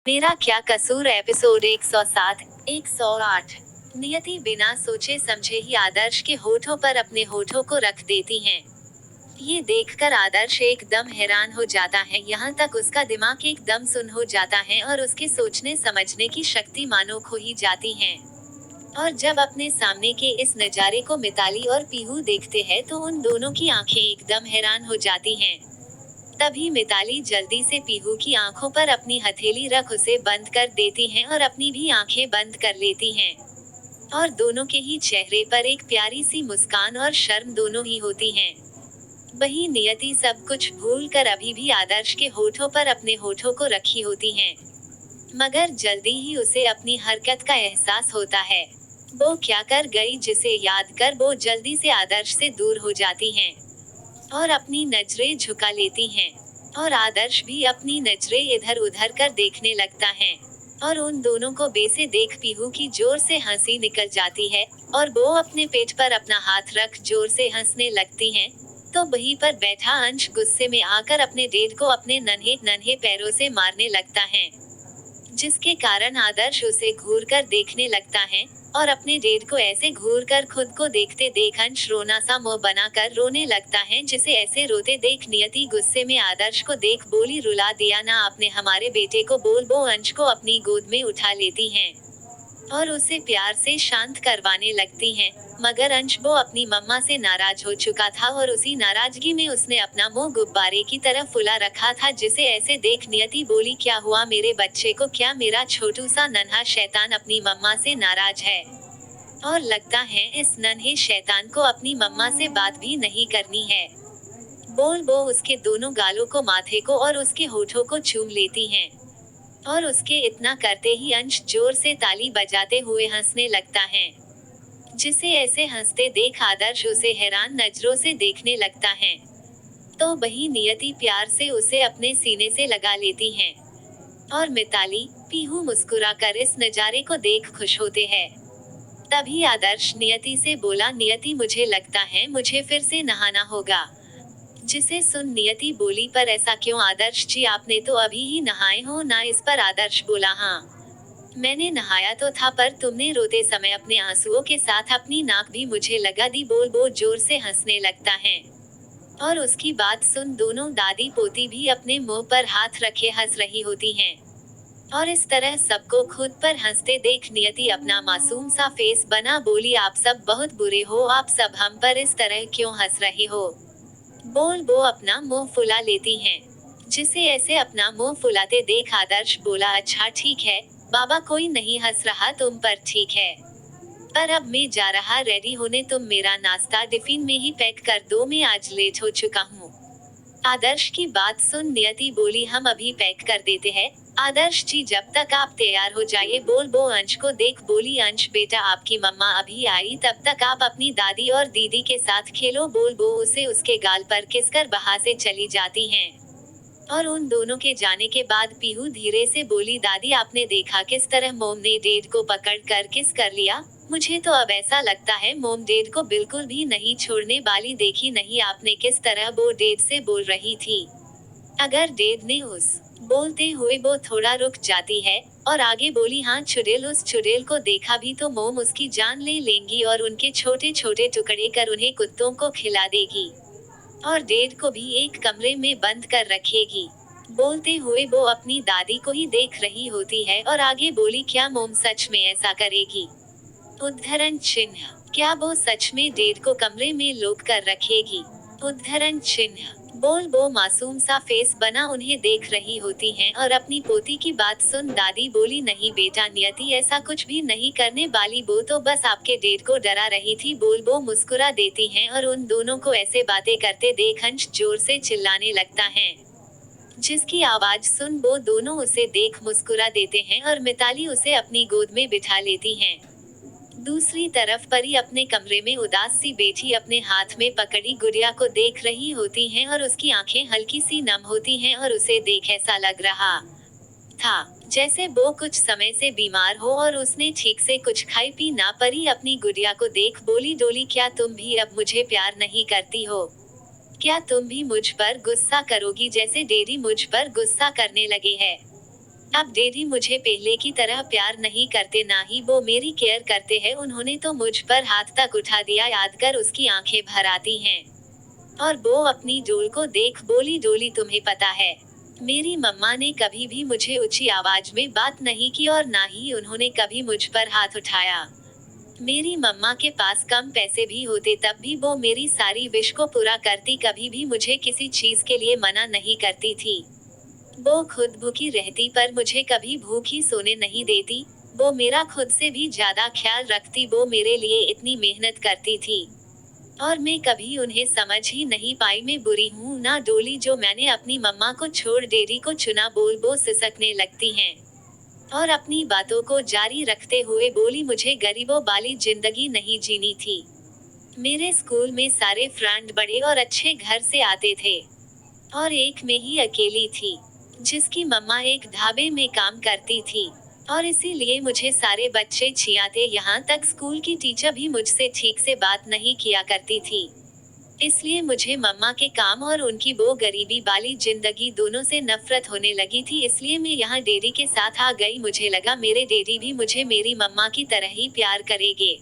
मेरा क्या कसूर एपिसोड 107, 108। नियति बिना सोचे समझे ही आदर्श के होठों पर अपने होठों को रख देती हैं। ये देखकर आदर्श एकदम हैरान हो जाता है, यहाँ तक उसका दिमाग एकदम सुन्न हो जाता है और उसके सोचने समझने की शक्ति मानो खो ही जाती है। और जब अपने सामने के इस नजारे को मिताली और पीहू देखते हैं तो उन दोनों की आंखें एकदम हैरान हो जाती हैं। तभी मिताली जल्दी से पीहू की आंखों पर अपनी हथेली रख उसे बंद कर देती हैं और अपनी भी आंखें बंद कर लेती हैं। और दोनों के ही चेहरे पर एक प्यारी सी मुस्कान और शर्म दोनों ही होती हैं। वही नियति सब कुछ भूल कर अभी भी आदर्श के होठों पर अपने होठों को रखी होती हैं। मगर जल्दी ही उसे अपनी हरकत का एहसास होता है। वो क्या कर गई जिसे याद कर वो जल्दी से आदर्श से दूर हो जाती हैं और अपनी नजरें झुका लेती हैं। और आदर्श भी अपनी नजरें इधर उधर कर देखने लगता है। और उन दोनों को बेसे देख पीहू की जोर से हंसी निकल जाती है और वो अपने पेट पर अपना हाथ रख जोर से हंसने लगती हैं। तो वहीं पर बैठा अंश गुस्से में आकर अपने डेड को अपने नन्हे नन्हे पैरों से मारने लगता है, जिसके कारण आदर्श उसे घूर कर देखने लगता है। और अपने डेड को ऐसे घूर कर खुद को देखते देख अंश रोना सा मुंह बनाकर रोने लगता है, जिसे ऐसे रोते देख नियति गुस्से में आदर्श को देख बोली, रुला दिया ना आपने हमारे बेटे को। बोल वो अंश को अपनी गोद में उठा लेती हैं और उसे प्यार से शांत करवाने लगती हैं। मगर अंश वो अपनी मम्मा से नाराज हो चुका था और उसी नाराजगी में उसने अपना मुंह गुब्बारे की तरफ फुला रखा था, जिसे ऐसे देख नियति बोली, क्या हुआ मेरे बच्चे को? क्या मेरा छोटू सा नन्हा शैतान अपनी मम्मा से नाराज है? और लगता है इस नन्हे शैतान को अपनी मम्मा से बात भी नहीं करनी है। बोल वो उसके दोनों गालों को, माथे को और उसके होठों को चूम लेती हैं। और उसके इतना करते ही अंश जोर से ताली बजाते हुए हंसने लगता है, जिसे ऐसे हंसते देख आदर्श उसे हैरान नजरों से देखने लगता है। तो वही नियति प्यार से उसे अपने सीने से लगा लेती हैं। और मिताली, पीहू मुस्कुराकर इस नजारे को देख खुश होते हैं। तभी आदर्श नियति से बोला, नियति मुझे लगता है मुझे फिर से नहाना होगा। जिसे सुन नियति बोली, पर ऐसा क्यों आदर्श जी, आपने तो अभी ही नहाए हो ना? इस पर आदर्श बोला, हाँ मैंने नहाया तो था, पर तुमने रोते समय अपने आंसुओं के साथ अपनी नाक भी मुझे लगा दी। बोल वो जोर से हंसने लगता है और उसकी बात सुन दोनों दादी पोती भी अपने मुंह पर हाथ रखे हंस रही होती हैं। और इस तरह सबको खुद पर हंसते देख नियति अपना मासूम सा फेस बना बोली, आप सब बहुत बुरे हो, आप सब हम पर इस तरह क्यों हंस रहे हो? बोल वो अपना मुंह फुला लेती हैं, जिसे ऐसे अपना मुंह फुलाते देख आदर्श बोला, अच्छा ठीक है बाबा, कोई नहीं हंस रहा तुम पर, ठीक है। पर अब मैं जा रहा रेडी होने, तुम मेरा नाश्ता टिफिन में ही पैक कर दो, मैं आज लेट हो चुका हूँ। आदर्श की बात सुन नियति बोली, हम अभी पैक कर देते हैं आदर्श जी, जब तक आप तैयार हो जाइए। बोल वो अंश को देख बोली, अंश बेटा आपकी मम्मा अभी आई, तब तक आप अपनी दादी और दीदी के साथ खेलो। बोल वो उसे उसके गाल पर किसकर वहां से चली जाती हैं। और उन दोनों के जाने के बाद पीहू धीरे से बोली, दादी आपने देखा किस तरह मोम ने डेड को पकड़ कर किस कर लिया? मुझे तो अब ऐसा लगता है मोम डेड को बिल्कुल भी नहीं छोड़ने वाली। देखी नहीं आपने किस तरह वो डेड से बोल रही थी? अगर डेड ने उस बोलते हुए वो थोड़ा रुक जाती है और आगे बोली, हाँ चुड़ैल, उस चुड़ैल को देखा भी तो मोम उसकी जान ले लेंगी और उनके छोटे छोटे टुकड़े कर उन्हें कुत्तों को खिला देगी और डेड को भी एक कमरे में बंद कर रखेगी। बोलते हुए वो अपनी दादी को ही देख रही होती है और आगे बोली, क्या मोम सच में ऐसा करेगी? उद्धरण चिन्ह, क्या वो सच में डेड को कमरे में लोक कर रखेगी? उद्धरण चिन्ह। बोल वो मासूम सा फेस बना उन्हें देख रही होती हैं और अपनी पोती की बात सुन दादी बोली, नहीं बेटा नियति ऐसा कुछ भी नहीं करने वाली, वो तो बस आपके डेड को डरा रही थी। बोल वो मुस्कुरा देती हैं और उन दोनों को ऐसे बातें करते देख अंश जोर से चिल्लाने लगता है, जिसकी आवाज सुन वो दोनों उसे देख मुस्कुरा देते हैं और मिताली उसे अपनी गोद में बिठा लेती हैं। दूसरी तरफ परी अपने कमरे में उदास सी बैठी अपने हाथ में पकड़ी गुड़िया को देख रही होती हैं और उसकी आंखें हल्की सी नम होती हैं और उसे देख ऐसा लग रहा था जैसे वो कुछ समय से बीमार हो और उसने ठीक से कुछ खाई पी ना। परी अपनी गुड़िया को देख बोली, डोली क्या तुम भी अब मुझे प्यार नहीं करती हो? क्या तुम भी मुझ पर गुस्सा करोगी जैसे डेडी मुझ पर गुस्सा करने लगे है? अब डैडी मुझे पहले की तरह प्यार नहीं करते, ना ही वो मेरी केयर करते हैं। उन्होंने तो मुझ पर हाथ तक उठा दिया। याद कर उसकी आंखें भर आती हैं। और वो अपनी डोल को देख बोली, डोली तुम्हें पता है, मेरी मम्मा ने कभी भी मुझे ऊंची आवाज में बात नहीं की और ना ही उन्होंने कभी मुझ पर हाथ उठाया। मेरी मम्मा के पास कम पैसे भी होते तब भी वो मेरी सारी विश को पूरा करती, कभी भी मुझे किसी चीज के लिए मना नहीं करती थी। वो खुद भूखी रहती पर मुझे कभी भूखी सोने नहीं देती। वो मेरा खुद से भी ज्यादा ख्याल रखती, वो मेरे लिए इतनी मेहनत करती थी। और मैं कभी उन्हें समझ ही नहीं पाई। मैं बुरी हूँ ना डोली, जो मैंने अपनी मम्मा को छोड़ डेरी को चुना, बोल वो सिसकने लगती हैं। और अपनी बातों को जारी रखते हुए बोली, मुझे गरीबों वाली जिंदगी नहीं जीनी थी। मेरे स्कूल में सारे फ्रेंड बड़े और अच्छे घर से आते थे और एक मैं ही अकेली थी जिसकी मम्मा एक ढाबे में काम करती थी। और इसीलिए मुझे सारे बच्चे छियाते, यहाँ तक स्कूल की टीचर भी मुझसे ठीक से बात नहीं किया करती थी। इसलिए मुझे मम्मा के काम और उनकी वो गरीबी वाली जिंदगी दोनों से नफरत होने लगी थी। इसलिए मैं यहाँ डैडी के साथ आ गई। मुझे लगा मेरे डैडी भी मुझे मेरी मम्मा की तरह ही प्यार करेंगे।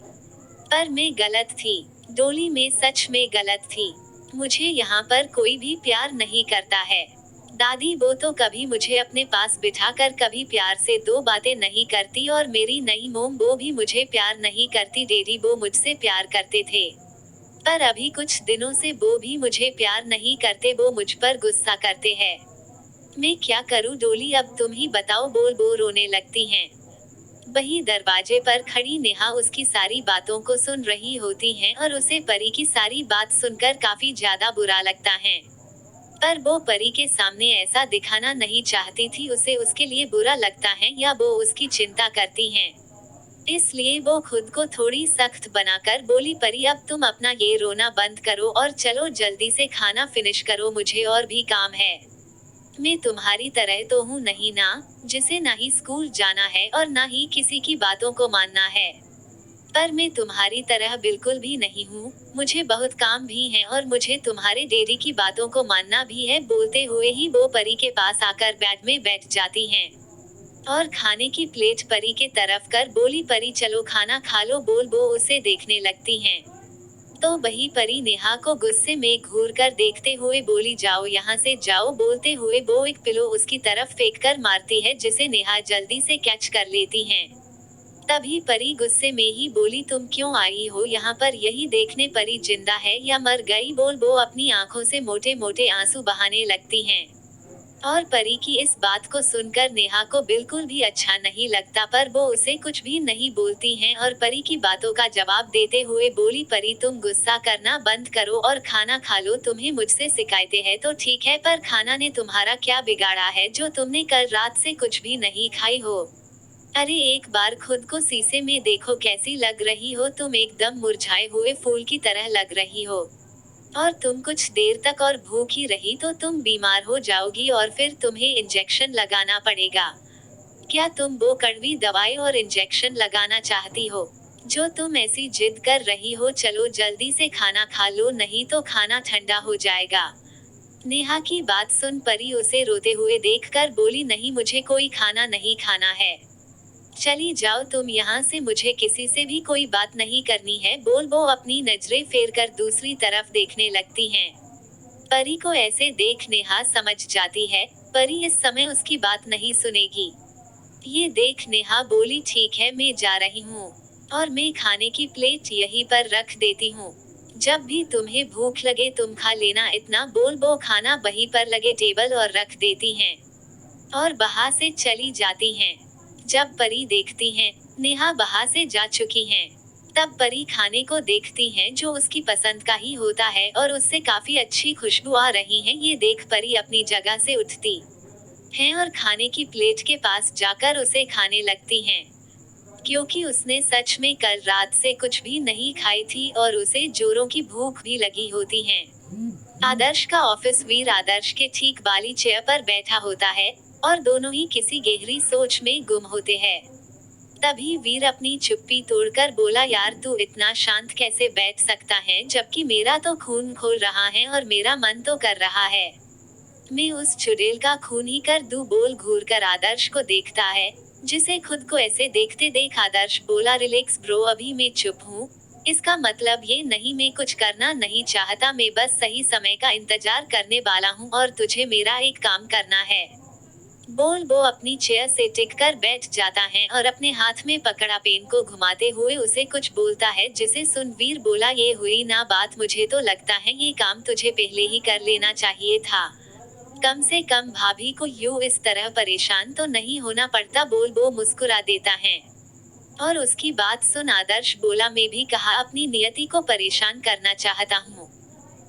पर मैं गलत थी। डोली, मैं सच में गलत थी। मुझे यहाँ पर कोई भी प्यार नहीं करता है। दादी वो तो कभी मुझे अपने पास बिठाकर कभी प्यार से दो बातें नहीं करती, और मेरी नई मोम वो भी मुझे प्यार नहीं करती। डैडी वो मुझसे प्यार करते थे, पर अभी कुछ दिनों से वो भी मुझे प्यार नहीं करते, वो मुझ पर गुस्सा करते हैं। मैं क्या करूं डोली, अब तुम ही बताओ, बोल वो रोने लगती हैं। वही दरवाजे पर खड़ी नेहा उसकी सारी बातों को सुन रही होती हैं और उसे परी की सारी बात सुनकर काफी ज्यादा बुरा लगता है। पर वो परी के सामने ऐसा दिखाना नहीं चाहती थी। उसे उसके लिए बुरा लगता है या वो उसकी चिंता करती हैं। इसलिए वो खुद को थोड़ी सख्त बनाकर बोली, परी अब तुम अपना ये रोना बंद करो और चलो जल्दी से खाना फिनिश करो, मुझे और भी काम है। मैं तुम्हारी तरह तो हूँ नहीं ना, जिसे ना ही स्कूल जाना है और ना ही किसी की बातों को मानना है। पर मैं तुम्हारी तरह बिल्कुल भी नहीं हूँ। मुझे बहुत काम भी है और मुझे तुम्हारे डैडी की बातों को मानना भी है। बोलते हुए ही वो परी के पास आकर बेड में बैठ जाती हैं और खाने की प्लेट परी के तरफ कर बोली, परी चलो खाना खा लो, बोल वो उसे देखने लगती हैं। तो वही परी नेहा को गुस्से में घूर कर देखते हुए बोली, जाओ यहाँ से जाओ। बोलते हुए वो एक पिलो उसकी तरफ फेंक कर मारती है, जिसे नेहा जल्दी से कैच कर लेती हैं। तभी परी गुस्से में ही बोली, तुम क्यों आई हो यहाँ पर, यही देखने परी जिंदा है या मर गई, बोल वो अपनी आंखों से मोटे मोटे आंसू बहाने लगती हैं। और परी की इस बात को सुनकर नेहा को बिल्कुल भी अच्छा नहीं लगता, पर वो उसे कुछ भी नहीं बोलती हैं और परी की बातों का जवाब देते हुए बोली, परी तुम गुस्सा करना बंद करो और खाना खा लो। तुम्हें मुझसे शिकायतें हैं तो ठीक है, पर खाना ने तुम्हारा क्या बिगाड़ा है जो तुमने कल रात से कुछ भी नहीं खाई हो। अरे एक बार खुद को शीशे में देखो, कैसी लग रही हो तुम, एकदम मुरझाए हुए फूल की तरह लग रही हो। और तुम कुछ देर तक और भूखी रही तो तुम बीमार हो जाओगी और फिर तुम्हें इंजेक्शन लगाना पड़ेगा। क्या तुम वो कड़वी दवाई और इंजेक्शन लगाना चाहती हो जो तुम ऐसी जिद कर रही हो? चलो जल्दी से खाना खा लो, नहीं तो खाना ठंडा हो जाएगा। नेहा की बात सुन परी उसे रोते हुए देखकर बोली, नहीं मुझे कोई खाना नहीं खाना है, चली जाओ तुम यहाँ से, मुझे किसी से भी कोई बात नहीं करनी है। बोल वो अपनी नजरें फेर कर दूसरी तरफ देखने लगती हैं। परी को ऐसे देख नेहा समझ जाती है, परी इस समय उसकी बात नहीं सुनेगी। ये देख नेहा बोली, ठीक है मैं जा रही हूँ और मैं खाने की प्लेट यहीं पर रख देती हूँ। जब भी तुम्हें भूख लगे तुम खा लेना इतना, बोल वो खाना वहीं पर लगे टेबल और रख देती हैं और वहां से चली जाती हैं। जब परी देखती हैं नेहा वहां से जा चुकी हैं, तब परी खाने को देखती हैं जो उसकी पसंद का ही होता है और उससे काफी अच्छी खुशबू आ रही है। ये देख परी अपनी जगह से उठती है और खाने की प्लेट के पास जाकर उसे खाने लगती हैं, क्योंकि उसने सच में कल रात से कुछ भी नहीं खाई थी और उसे जोरों की भूख भी लगी होती है। आदर्श का ऑफिस वीर आदर्श के ठीक वाली चेयर पर बैठा होता है और दोनों ही किसी गहरी सोच में गुम होते हैं। तभी वीर अपनी चुप्पी तोड़कर बोला, यार तू इतना शांत कैसे बैठ सकता है, जबकि मेरा तो खून खोल रहा है और मेरा मन तो कर रहा है मैं उस चुड़ैल का खून ही कर दूं, बोल घूर कर आदर्श को देखता है, जिसे खुद को ऐसे देखते देख आदर्श बोला, रिलैक्स ब्रो, अभी मैं चुप हूँ। इसका मतलब ये नहीं मैं कुछ करना नहीं चाहता, मैं बस सही समय का इंतजार करने वाला हूँ और तुझे मेरा एक काम करना है। बोल वो अपनी चेयर से टिककर बैठ जाता है और अपने हाथ में पकड़ा पेन को घुमाते हुए उसे कुछ बोलता है, जिसे सुन वीर बोला, ये हुई ना बात, मुझे तो लगता है ये काम तुझे पहले ही कर लेना चाहिए था। कम से कम भाभी को यूं इस तरह परेशान तो नहीं होना पड़ता, बोल वो मुस्कुरा देता है। और उसकी बात सुन आदर्श बोला, मैं भी कहा अपनी नियति को परेशान करना चाहता हूँ,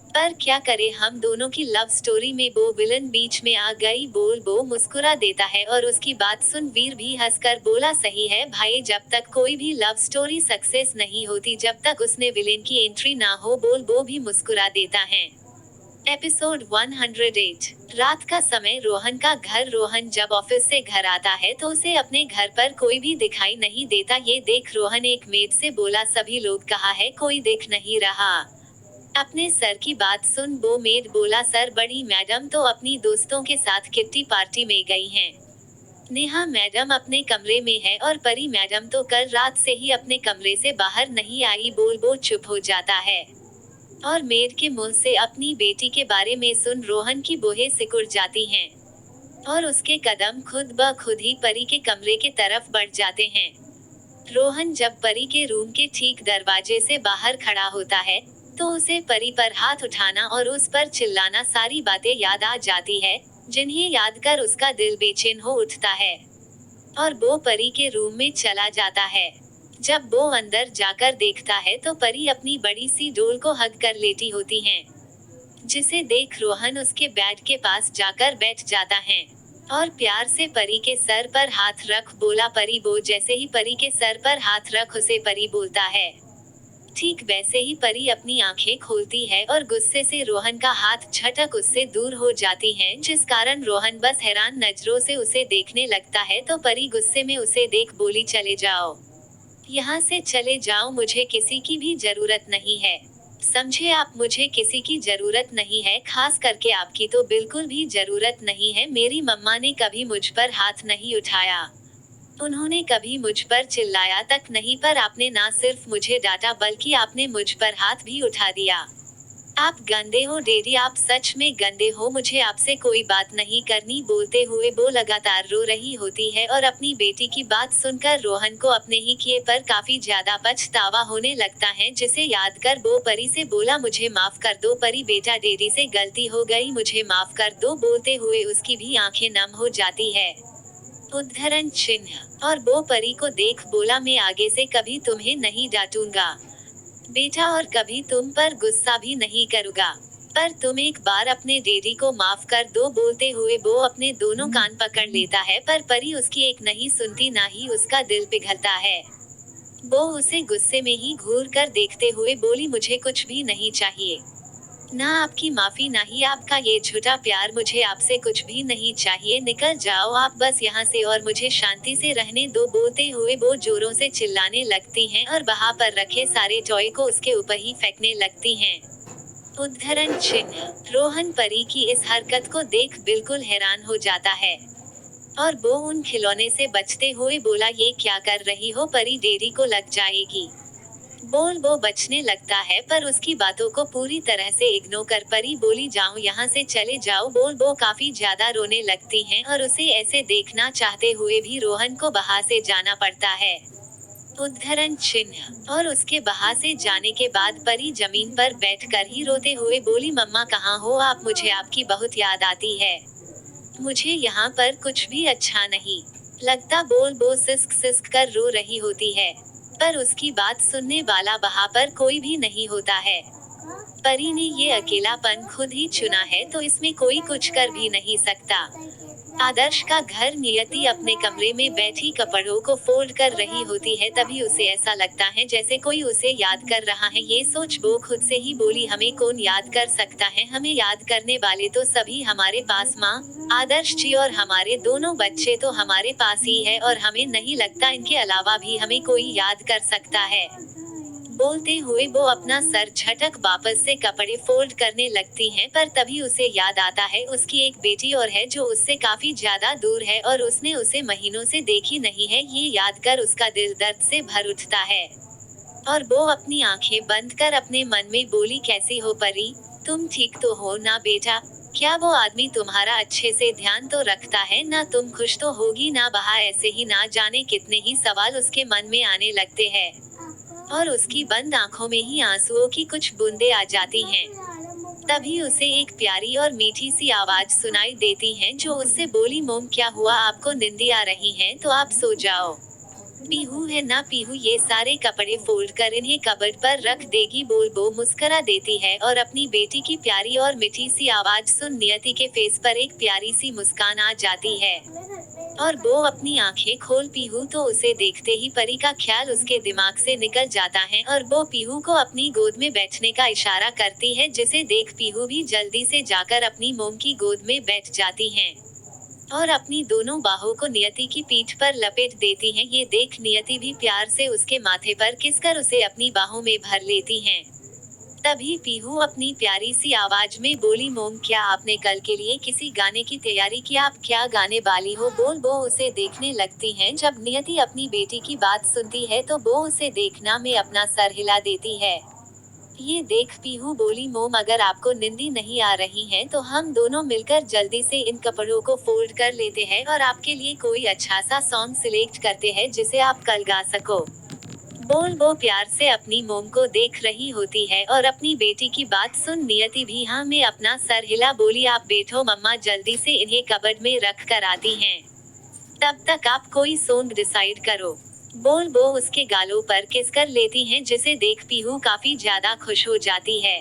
पर क्या करे, हम दोनों की लव स्टोरी में वो विलन बीच में आ गई, बोल वो मुस्कुरा देता है। और उसकी बात सुन वीर भी हंसकर बोला, सही है भाई, जब तक कोई भी लव स्टोरी सक्सेस नहीं होती जब तक उसने विलेन की एंट्री ना हो, बोल वो भी मुस्कुरा देता है। एपिसोड 108। रात का समय, रोहन का घर। रोहन जब ऑफिस से घर आता है तो उसे अपने घर पर कोई भी दिखाई नहीं देता। ये देख रोहन एक मेड से बोला, सभी लोग कहाँ है, कोई दिख नहीं रहा। अपने सर की बात सुन वो मेड बोला, सर बड़ी मैडम तो अपनी दोस्तों के साथ किट्टी पार्टी में गई हैं। नेहा मैडम अपने कमरे में है और परी मैडम तो कल रात से ही अपने कमरे से बाहर नहीं आई, बोल वो चुप हो जाता है। और मेड के मुंह से अपनी बेटी के बारे में सुन रोहन की बोहें सिकुड़ जाती हैं। और उसके कदम खुद ब खुद ही परी के कमरे के तरफ बढ़ जाते हैं। रोहन जब परी के रूम के ठीक दरवाजे से बाहर खड़ा होता है तो उसे परी पर हाथ उठाना और उस पर चिल्लाना सारी बातें याद आ जाती है, जिन्हें याद कर उसका दिल बेचैन हो उठता है। और वो परी के रूम में चला जाता है। जब वो अंदर जाकर देखता है तो परी अपनी बड़ी सी डोल को हग कर लेटी होती हैं, जिसे देख रोहन उसके बेड के पास जाकर बैठ जाता है और प्यार से परी के सर पर हाथ रख बोला, परी, वो जैसे ही परी के सर पर हाथ रख उसे परी बोलता है, ठीक वैसे ही परी अपनी आंखें खोलती है और गुस्से से रोहन का हाथ झटक उससे दूर हो जाती हैं, जिस कारण रोहन बस हैरान नजरों से उसे देखने लगता है। तो परी गुस्से में उसे देख बोली, चले जाओ, यहाँ से चले जाओ, मुझे किसी की भी जरूरत नहीं है, समझे आप, मुझे किसी की जरूरत नहीं है, खास करके आपकी तो बिल्कुल भी जरूरत नहीं है। मेरी मम्मा ने कभी मुझ पर हाथ नहीं उठाया, उन्होंने कभी मुझ पर चिल्लाया तक नहीं, पर आपने ना सिर्फ मुझे डांटा बल्कि आपने मुझ पर हाथ भी उठा दिया। आप गंदे हो डैडी, आप सच में गंदे हो, मुझे आपसे कोई बात नहीं करनी। बोलते हुए वो लगातार रो रही होती है और अपनी बेटी की बात सुनकर रोहन को अपने ही किए पर काफी ज्यादा पछतावा होने लगता है, जिसे याद कर वो परी से बोला, मुझे माफ कर दो परी बेटा, डैडी से गलती हो गई, मुझे माफ कर दो। बोलते हुए उसकी भी आंखें नम हो जाती है। उद्धरण चिन्ह। और वो परी को देख बोला, मैं आगे से कभी तुम्हें नहीं डांटूंगा बेटा और कभी तुम पर गुस्सा भी नहीं करूंगा, पर तुम एक बार अपने डैडी को माफ कर दो। बोलते हुए वो अपने दोनों कान पकड़ लेता है, पर परी उसकी एक नहीं सुनती, ना ही उसका दिल पिघलता है। वो उसे गुस्से में ही घूर कर देखते हुए बोली, मुझे कुछ भी नहीं चाहिए, ना आपकी माफी ना ही आपका ये झूठा प्यार, मुझे आपसे कुछ भी नहीं चाहिए, निकल जाओ आप बस यहाँ से और मुझे शांति से रहने दो। बोलते हुए वो जोरों से चिल्लाने लगती हैं और वहाँ पर रखे सारे टॉय को उसके ऊपर ही फेंकने लगती हैं। उद्धरण चिन्ह। रोहन परी की इस हरकत को देख बिल्कुल हैरान हो जाता है और वो उन खिलौने से बचते हुए बोला, ये क्या कर रही हो परी, डेरी को लग जाएगी। बोल वो बचने लगता है, पर उसकी बातों को पूरी तरह से इग्नोर कर परी बोली, जाओ यहाँ से चले जाओ। बोल वो काफी ज्यादा रोने लगती हैं और उसे ऐसे देखना चाहते हुए भी रोहन को वहाँ से जाना पड़ता है। उद्धरण चिन्ह। और उसके वहाँ से जाने के बाद परी जमीन पर बैठकर ही रोते हुए बोली, मम्मा कहाँ हो आप, मुझे आपकी बहुत याद आती है, मुझे यहाँ पर कुछ भी अच्छा नहीं लगता। बोल वो सिसक सिसक कर रो रही होती है, पर उसकी बात सुनने वाला वहाँ पर कोई भी नहीं होता है। परी ने ये अकेलापन खुद ही चुना है तो इसमें कोई कुछ कर भी नहीं सकता। आदर्श का घर। नियति अपने कमरे में बैठी कपड़ों को फोल्ड कर रही होती है, तभी उसे ऐसा लगता है जैसे कोई उसे याद कर रहा है। ये सोच वो खुद से ही बोली, हमें कौन याद कर सकता है, हमें याद करने वाले तो सभी हमारे पास माँ, आदर्श जी और हमारे दोनों बच्चे तो हमारे पास ही है और हमें नहीं लगता इनके अलावा भी हमें कोई याद कर सकता है। बोलते हुए वो अपना सर झटक वापस से कपड़े फोल्ड करने लगती हैं, पर तभी उसे याद आता है उसकी एक बेटी और है जो उससे काफी ज्यादा दूर है और उसने उसे महीनों से देखी नहीं है। ये याद कर उसका दिल दर्द से भर उठता है और वो अपनी आंखें बंद कर अपने मन में बोली, कैसी हो परी, तुम ठीक तो हो ना बेटा? क्या वो आदमी तुम्हारा अच्छे से ध्यान तो रखता है ना? तुम खुश तो होगी ना? वहाँ ऐसे ही ना जाने कितने ही सवाल उसके मन में आने लगते हैं और उसकी बंद आंखों में ही आंसुओं की कुछ बूंदें आ जाती हैं। तभी उसे एक प्यारी और मीठी सी आवाज सुनाई देती है जो उससे बोली, मोम क्या हुआ, आपको नींद आ रही है तो आप सो जाओ। पीहू है ना, पीहू ये सारे कपड़े फोल्ड कर इन्हें कबर्ड पर रख देगी, बोल वो मुस्करा देती है और अपनी बेटी की प्यारी और मीठी सी आवाज सुन नियति के फेस पर एक प्यारी सी मुस्कान आ जाती है और वो अपनी आंखें खोल पीहू तो उसे देखते ही परी का ख्याल उसके दिमाग से निकल जाता है और वो पीहू को अपनी गोद में बैठने का इशारा करती है, जिसे देख पीहू भी जल्दी से जाकर अपनी मोम की गोद में बैठ जाती हैं और अपनी दोनों बाहों को नियति की पीठ पर लपेट देती हैं। ये देख नियति भी प्यार से उसके माथे पर किसकर उसे अपनी बाहों में भर लेती हैं। तभी पीहू अपनी प्यारी सी आवाज में बोली, मोम क्या आपने कल के लिए किसी गाने की तैयारी की? आप क्या गाने वाली हो? बोल वो उसे देखने लगती हैं। जब नियति अपनी बेटी की बात सुनती है तो वो उसे देखना में अपना सर हिला देती है। ये देख पीहू बोली, मोम अगर आपको नींदी नहीं आ रही है तो हम दोनों मिलकर जल्दी से इन कपड़ों को फोल्ड कर लेते हैं और आपके लिए कोई अच्छा सा सॉन्ग सिलेक्ट करते हैं जिसे आप कल गा सको। बोल वो प्यार से अपनी मोम को देख रही होती है और अपनी बेटी की बात सुन नियति भी हाँ में अपना सर हिला बोली, आप बैठो मम्मा, जल्दी से इन्हें कबर्ड में रख कर आती हैं। तब तक आप कोई सॉन्ग डिसाइड करो। बोल वो उसके गालों पर किस कर लेती हैं, जिसे देख पीहू काफी ज्यादा खुश हो जाती है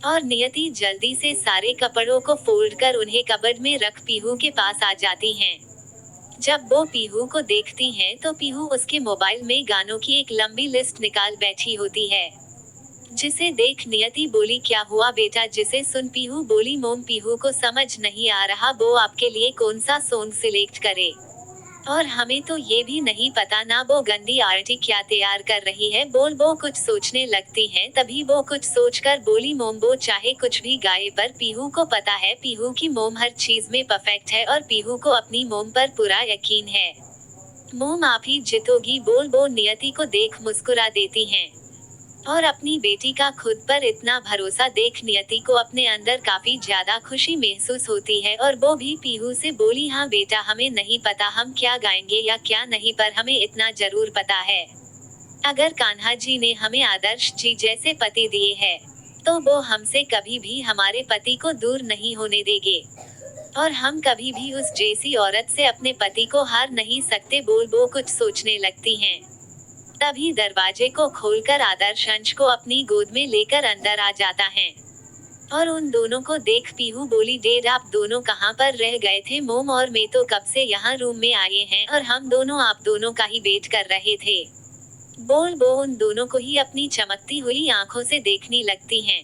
और नियति जल्दी से सारे कपड़ों को फोल्ड कर उन्हें कबर्ड में रख पीहू के पास आ जाती हैं। जब वो पीहू को देखती हैं तो पीहू उसके मोबाइल में गानों की एक लंबी लिस्ट निकाल बैठी होती है, जिसे देख नियति बोली, क्या हुआ बेटा? जिसे सुन पीहू बोली, मोम पीहू को समझ नहीं आ रहा वो आपके लिए कौन सा सॉन्ग सिलेक्ट करे और हमें तो ये भी नहीं पता ना वो गंदी आरती क्या तैयार कर रही है। बोल वो कुछ सोचने लगती हैं, तभी वो कुछ सोचकर बोली, मोम वो चाहे कुछ भी गाए पर पीहू को पता है पीहू की मोम हर चीज में परफेक्ट है और पीहू को अपनी मोम पर पूरा यकीन है। मोम आप ही जीतोगी। बोल वो नियति को देख मुस्कुरा देती हैं और अपनी बेटी का खुद पर इतना भरोसा देख नियति को अपने अंदर काफी ज्यादा खुशी महसूस होती है और वो भी पीहू से बोली, हाँ बेटा, हमें नहीं पता हम क्या गाएंगे या क्या नहीं, पर हमें इतना जरूर पता है अगर कान्हा जी ने हमें आदर्श जी जैसे पति दिए हैं तो वो हमसे कभी भी हमारे पति को दूर नहीं होने देंगे और हम कभी भी उस जैसी औरत से अपने पति को हार नहीं सकते। बोल वो कुछ सोचने लगती हैं। तभी दरवाजे को खोलकर आदर्श अंश को अपनी गोद में लेकर अंदर आ जाता है और उन दोनों को देख पीहू बोली, डेड आप दोनों कहाँ पर रह गए थे? मोम और मैं तो कब से यहाँ रूम में आए हैं और हम दोनों आप दोनों का ही वेट कर रहे थे। बोल वो उन दोनों को ही अपनी चमकती हुई आंखों से देखने लगती हैं।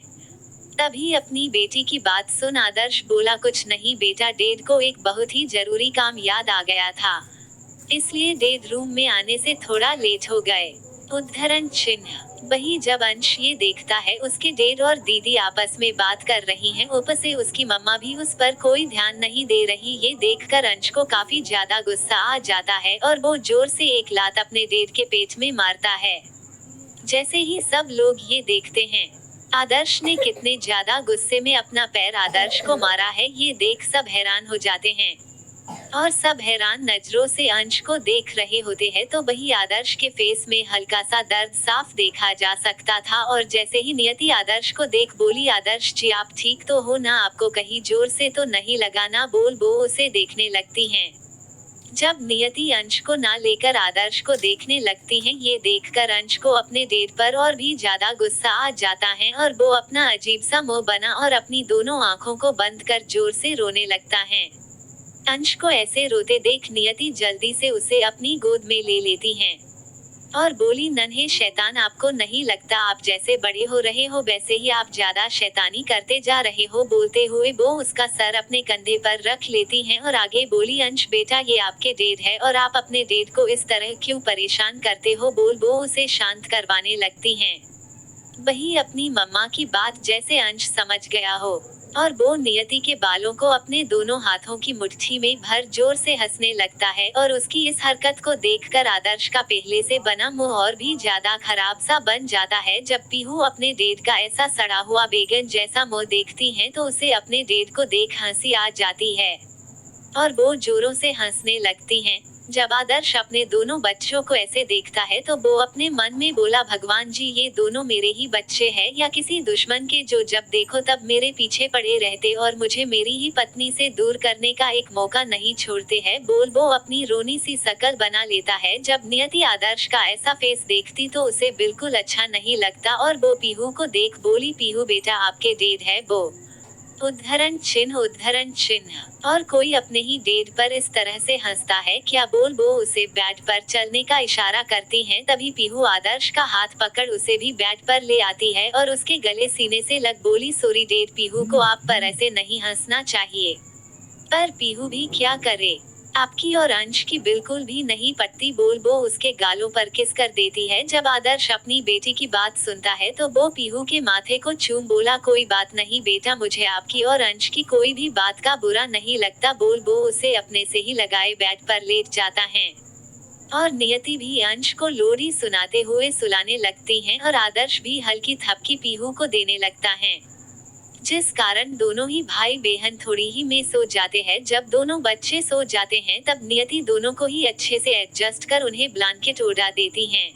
तभी अपनी बेटी की बात सुन आदर्श बोला, कुछ नहीं बेटा, डेड को एक बहुत ही जरूरी काम याद आ गया था, इसलिए डेड रूम में आने से थोड़ा लेट हो गए। उद्धरण चिन्ह। वही जब अंश ये देखता है उसके डेड और दीदी आपस में बात कर रही हैं, ऊपर से उसकी मम्मा भी उस पर कोई ध्यान नहीं दे रही। ये देखकर अंश को काफी ज्यादा गुस्सा आ जाता है और वो जोर से एक लात अपने डेड के पेट में मारता है। जैसे ही सब लोग ये देखते हैं आदर्श ने कितने ज्यादा गुस्से में अपना पैर आदर्श को मारा है, ये देख सब हैरान हो जाते हैं और सब हैरान नजरों से अंश को देख रहे होते हैं। तो वही आदर्श के फेस में हल्का सा दर्द साफ देखा जा सकता था और जैसे ही नियति आदर्श को देख बोली, आदर्श जी आप ठीक तो हो ना? आपको कहीं जोर से तो नहीं लगा ना? बोल वो उसे देखने लगती हैं। जब नियति अंश को ना लेकर आदर्श को देखने लगती हैं, ये देखकर अंश को अपने डेड पर और भी ज्यादा गुस्सा आ जाता है और वो अपना अजीब सा मुंह बना और अपनी दोनों आंखों को बंद कर जोर से रोने लगता है। अंश को ऐसे रोते देख नियति जल्दी से उसे अपनी गोद में ले लेती हैं और बोली, नन्हे शैतान, आपको नहीं लगता आप जैसे बड़े हो रहे हो वैसे ही आप ज्यादा शैतानी करते जा रहे हो? बोलते हुए वो उसका सर अपने कंधे पर रख लेती हैं और आगे बोली, अंश बेटा ये आपके डेड है और आप अपने डेड को इस तरह क्यों परेशान करते हो? बोल वो उसे शांत करवाने लगती हैं। वही अपनी मम्मा की बात जैसे अंश समझ गया हो, और वो नियति के बालों को अपने दोनों हाथों की मुट्ठी में भर जोर से हंसने लगता है, और उसकी इस हरकत को देखकर आदर्श का पहले से बना मुंह और भी ज्यादा खराब सा बन जाता है। जब पीहू अपने डेड का ऐसा सड़ा हुआ बैगन जैसा मुंह देखती है तो उसे अपने डेड को देख हंसी आ जाती है, और वो जोरों से हंसने लगती हैं। जब आदर्श अपने दोनों बच्चों को ऐसे देखता है तो वो अपने मन में बोला, भगवान जी, ये दोनों मेरे ही बच्चे हैं या किसी दुश्मन के, जो जब देखो तब मेरे पीछे पड़े रहते और मुझे मेरी ही पत्नी से दूर करने का एक मौका नहीं छोड़ते हैं। बोल वो अपनी रोनी सी शकल बना लेता है। जब नियति आदर्श का ऐसा फेस देखती तो उसे बिल्कुल अच्छा नहीं लगता, और वो पीहू को देख बोली, पीहू बेटा, आपके डेड है वो। उद्धरण चिन्ह। और कोई अपने ही डेड पर इस तरह से हंसता है क्या? बोल वो उसे बेड पर चलने का इशारा करती हैं। तभी पीहू आदर्श का हाथ पकड़ उसे भी बेड पर ले आती है और उसके गले सीने से लग बोली, सॉरी डेड, पीहू को आप पर ऐसे नहीं हंसना चाहिए। पर पीहू भी क्या करे, आपकी और अंश की बिल्कुल भी नहीं पटती। बोल वो उसके गालों पर किस कर देती है। जब आदर्श अपनी बेटी की बात सुनता है तो वो पीहू के माथे को चूम बोला, कोई बात नहीं बेटा, मुझे आपकी और अंश की कोई भी बात का बुरा नहीं लगता। बोल वो उसे अपने से ही लगाए बेड पर लेट जाता है, और नियति भी अंश को लोरी सुनाते हुए सुलाने लगती हैं, और आदर्श भी हल्की थपकी पीहू को देने लगता है, जिस कारण दोनों ही भाई बहन थोड़ी ही में सो जाते हैं। जब दोनों बच्चे सो जाते हैं तब नियति दोनों को ही अच्छे से एडजस्ट कर उन्हें ब्लैंकेट ओढ़ा देती हैं।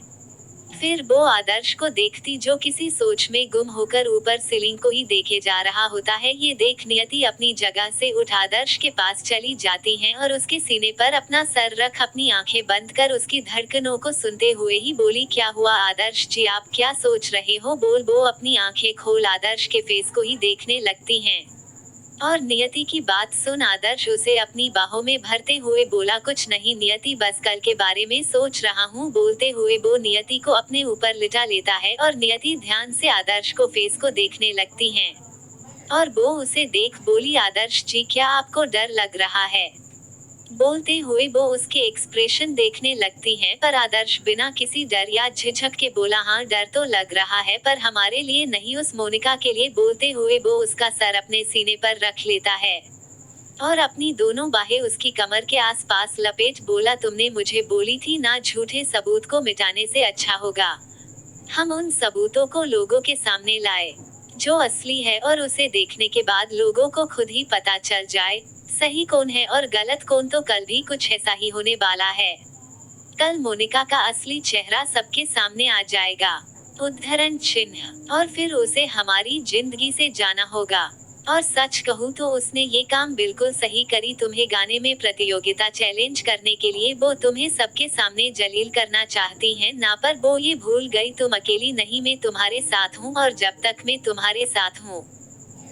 फिर वो आदर्श को देखती जो किसी सोच में गुम होकर ऊपर सीलिंग को ही देखे जा रहा होता है। ये देख नियति अपनी जगह से उठ आदर्श के पास चली जाती हैं और उसके सीने पर अपना सर रख अपनी आंखें बंद कर उसकी धड़कनों को सुनते हुए ही बोली, क्या हुआ आदर्श जी, आप क्या सोच रहे हो? बोल वो अपनी आंखें खोल आदर्श के फेस को ही देखने लगती हैं, और नियति की बात सुन आदर्श उसे अपनी बाहों में भरते हुए बोला, कुछ नहीं नियति, बस कल के बारे में सोच रहा हूँ। बोलते हुए वो नियति को अपने ऊपर लिटा लेता है और नियति ध्यान से आदर्श को फेस को देखने लगती हैं, और वो उसे देख बोली, आदर्श जी, क्या आपको डर लग रहा है? बोलते हुए वो उसके एक्सप्रेशन देखने लगती हैं, पर आदर्श बिना किसी डर या झिझक के बोला, हाँ डर तो लग रहा है, पर हमारे लिए नहीं, उस मोनिका के लिए। बोलते हुए वो उसका सर अपने सीने पर रख लेता है और अपनी दोनों बाहें उसकी कमर के आसपास लपेट बोला, तुमने मुझे बोली थी ना, झूठे सबूत को मिटाने से अच्छा होगा हम उन सबूतों को लोगों के सामने लाए जो असली है, और उसे देखने के बाद लोगों को खुद ही पता चल जाए सही कौन है और गलत कौन। तो कल भी कुछ ऐसा ही होने वाला है। कल मोनिका का असली चेहरा सबके सामने आ जाएगा। उद्धरण चिन्ह। और फिर उसे हमारी जिंदगी से जाना होगा। और सच कहूँ तो उसने ये काम बिल्कुल सही करी। तुम्हें गाने में प्रतियोगिता चैलेंज करने के लिए वो तुम्हें सबके सामने जलील करना चाहती हैं ना, पर वो ये भूल गई तुम अकेली नहीं, मैं तुम्हारे साथ हूँ, और जब तक मैं तुम्हारे साथ हूँ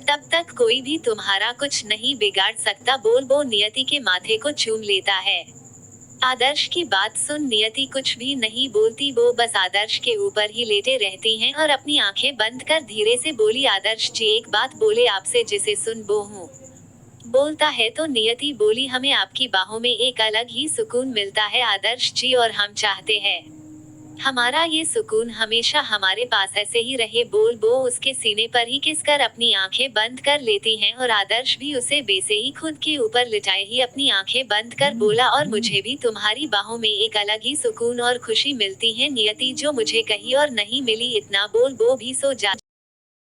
तब तक कोई भी तुम्हारा कुछ नहीं बिगाड़ सकता। बोल वो नियति के माथे को चूम लेता है। आदर्श की बात सुन नियति कुछ भी नहीं बोलती, वो बस आदर्श के ऊपर ही लेटे रहती हैं और अपनी आंखें बंद कर धीरे से बोली, आदर्श जी एक बात बोले आपसे जिसे सुन वो हूँ। बोलता है तो नियति बोली, हमें आपकी बाहों में एक अलग ही सुकून मिलता है आदर्श जी, और हम चाहते हैं हमारा ये सुकून हमेशा हमारे पास ऐसे ही रहे। बोल वो उसके सीने पर ही किस कर अपनी आंखें बंद कर लेती हैं, और आदर्श भी उसे बेसे ही खुद के ऊपर लिटाए ही अपनी आंखें बंद कर बोला, और मुझे भी तुम्हारी बाहों में एक अलग ही सुकून और खुशी मिलती है नियति, जो मुझे कहीं और नहीं मिली। इतना बोल वो भी सो जा